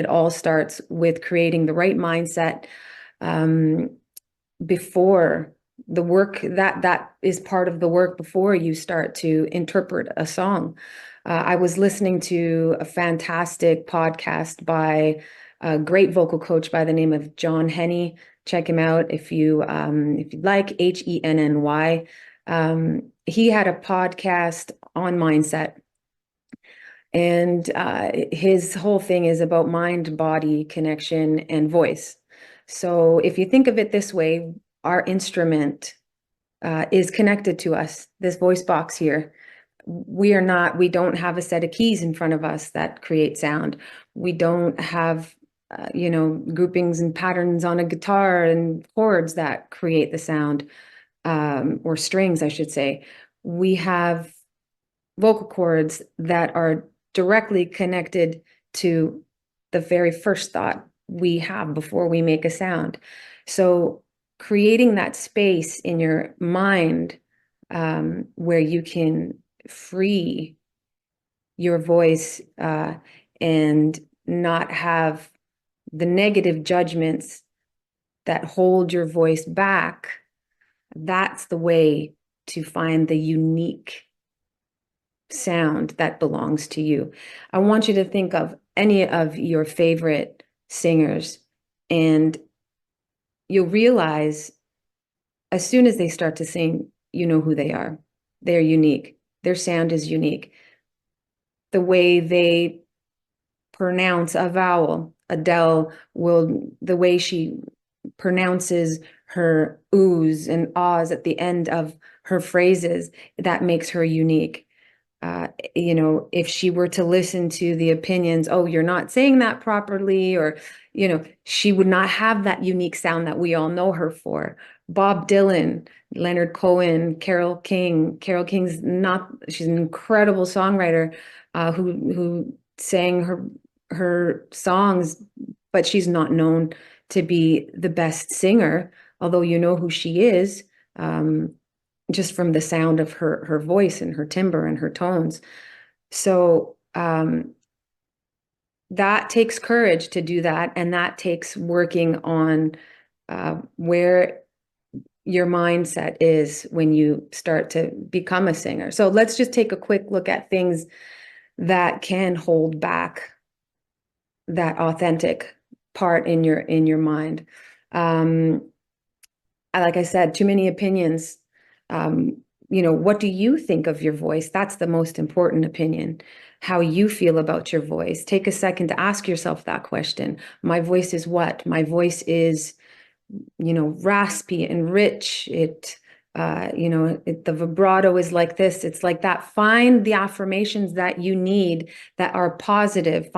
It all starts with creating the right mindset before the work. That is part of the work before you start to interpret a song. I was listening to a fantastic podcast by a great vocal coach by the name of Henny. Check him out if you'd like, Henny. He had a podcast on mindset, and his whole thing is about mind, body connection, and voice. So if you think of it this way, our instrument is connected to us, this voice box here. We don't have a set of keys in front of us that create sound. We don't have, groupings and patterns on a guitar and chords that create the sound, or strings, I should say. We have vocal cords that are directly connected to the very first thought we have before we make a sound. So creating that space in your mind where you can free your voice and not have the negative judgments that hold your voice back, that's the way to find the unique sound that belongs to you. I want you to think of any of your favorite singers, and you'll realize as soon as they start to sing, you know who they are. They're unique. Their sound is unique. The way they pronounce a vowel, Adele the way she pronounces her oohs and ahs at the end of her phrases, that makes her unique. If she were to listen to the opinions, oh, you're not saying that properly, or, she would not have that unique sound that we all know her for. Bob Dylan, Leonard Cohen, Carole King. Carole King's she's an incredible songwriter who sang her songs, but she's not known to be the best singer, although you know who she is. Just from the sound of her voice and her timbre and her tones. So that takes courage to do that. And that takes working on where your mindset is when you start to become a singer. So let's just take a quick look at things that can hold back that authentic part in your mind. Like I said, too many opinions. What do you think of your voice? That's the most important opinion. How you feel about your voice. Take a second to ask yourself that question. My voice is what? My voice is, raspy and rich. The vibrato is like this. It's like that. Find the affirmations that you need that are positive.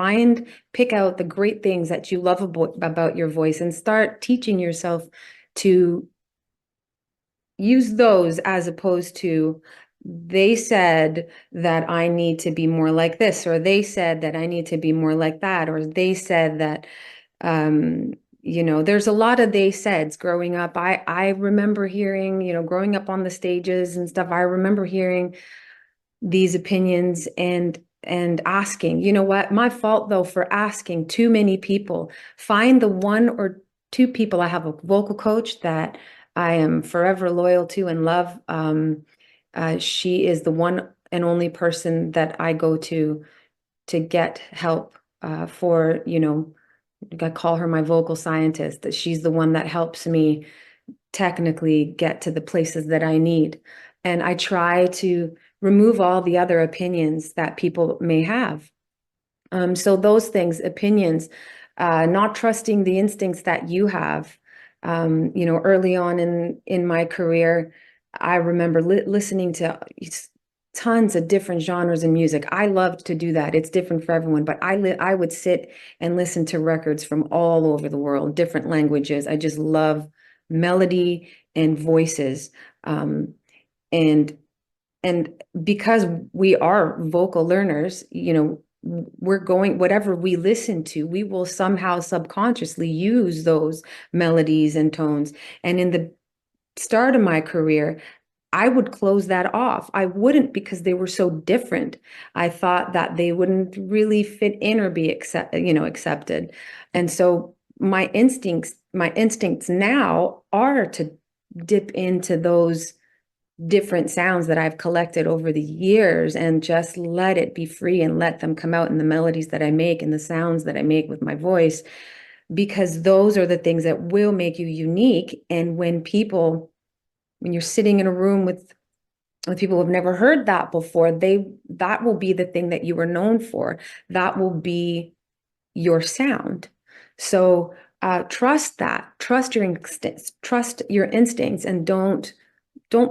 Pick out the great things that you love about your voice and start teaching yourself to use those, as opposed to, they said that I need to be more like this, or they said that I need to be more like that, or they said that, there's a lot of they saids growing up. I remember hearing, growing up on the stages and stuff, I remember hearing these opinions and asking, you know what, my fault though for asking too many people. Find the one or two people. I have a vocal coach that I am forever loyal to and love. She is the one and only person that I go to get help for, I call her my vocal scientist, that she's the one that helps me technically get to the places that I need. And I try to remove all the other opinions that people may have. So those things, opinions, not trusting the instincts that you have. Early on in my career, I remember listening to tons of different genres in music. I loved to do that. It's different for everyone, but I would sit and listen to records from all over the world, different languages. I just love melody and voices. And because we are vocal learners, whatever we listen to, we will somehow subconsciously use those melodies and tones. And in the start of my career, I would close that off. I wouldn't, because they were so different. I thought that they wouldn't really fit in or be accepted. And so my instincts now are to dip into those different sounds that I've collected over the years and just let it be free and let them come out in the melodies that I make and the sounds that I make with my voice, because those are the things that will make you unique. And when you're sitting in a room with people who've never heard that before, that will be the thing that you are known for. That will be your sound. So trust that, trust your instincts, and don't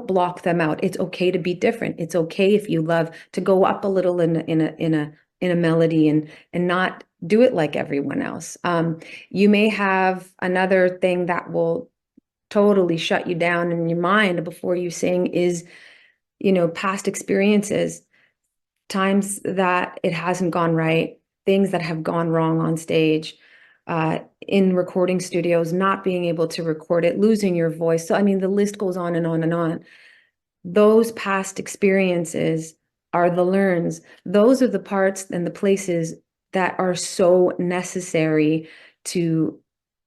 block them out. It's okay to be different. It's okay if you love to go up a little in a melody and not do it like everyone else. You may have another thing that will totally shut you down in your mind before you sing is, past experiences, times that it hasn't gone right, things that have gone wrong on stage, in recording studios, not being able to record it, losing your voice. So, I mean, the list goes on and on and on. Those past experiences are the learns. Those are the parts and the places that are so necessary to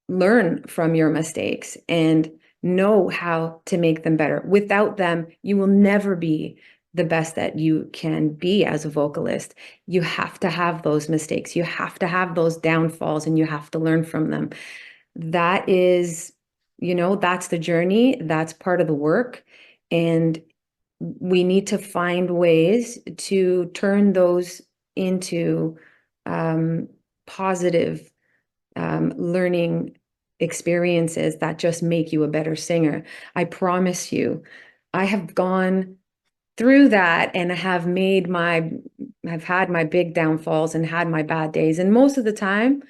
learn from your mistakes and know how to make them better. Without them, you will never be the best that you can be as a vocalist. You have to have those mistakes. You have to have those downfalls, and you have to learn from them. That is, that's the journey. That's part of the work. And we need to find ways to turn those into positive learning experiences that just make you a better singer. I promise you, I have gone through that and I've had my big downfalls and had my bad days. And most of the time,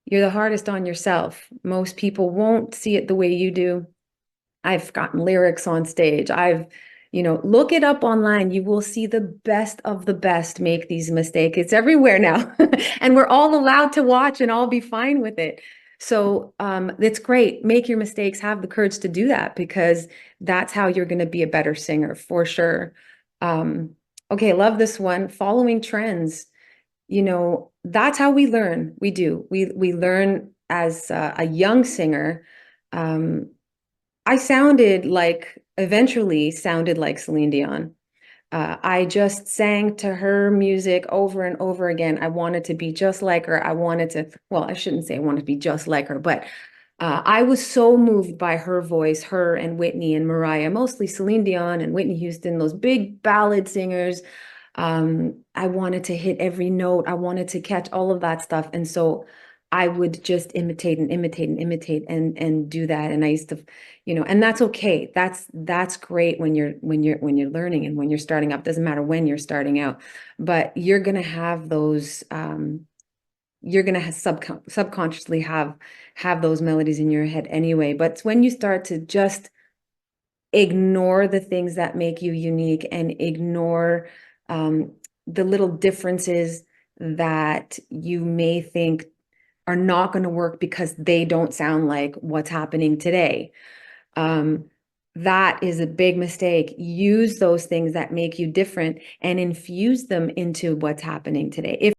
you're the hardest on yourself. Most people won't see it the way you do. I've gotten lyrics on stage. Look it up online. You will see the best of the best make these mistakes. It's everywhere now. And we're all allowed to watch and all be fine with it. So it's great. Make your mistakes, have the courage to do that, because that's how you're going to be a better singer for sure. Okay, love this one. Following trends. That's how we learn. We do. We learn as a young singer. I eventually sounded like Céline Dion. I just sang to her music over and over again. I wanted to be just like her. I shouldn't say I wanted to be just like her, but I was so moved by her voice, her and Whitney and Mariah, mostly Céline Dion and Whitney Houston, those big ballad singers. I wanted to hit every note. I wanted to catch all of that stuff. And so I would just imitate and imitate and imitate and do that. And I used to, and that's okay. That's great when you're learning and when you're starting up. Doesn't matter when you're starting out, but you're gonna have those. You're gonna subconsciously have those melodies in your head anyway. But it's when you start to just ignore the things that make you unique and ignore the little differences that you may think are not going to work because they don't sound like what's happening today. That is a big mistake. Use those things that make you different and infuse them into what's happening today.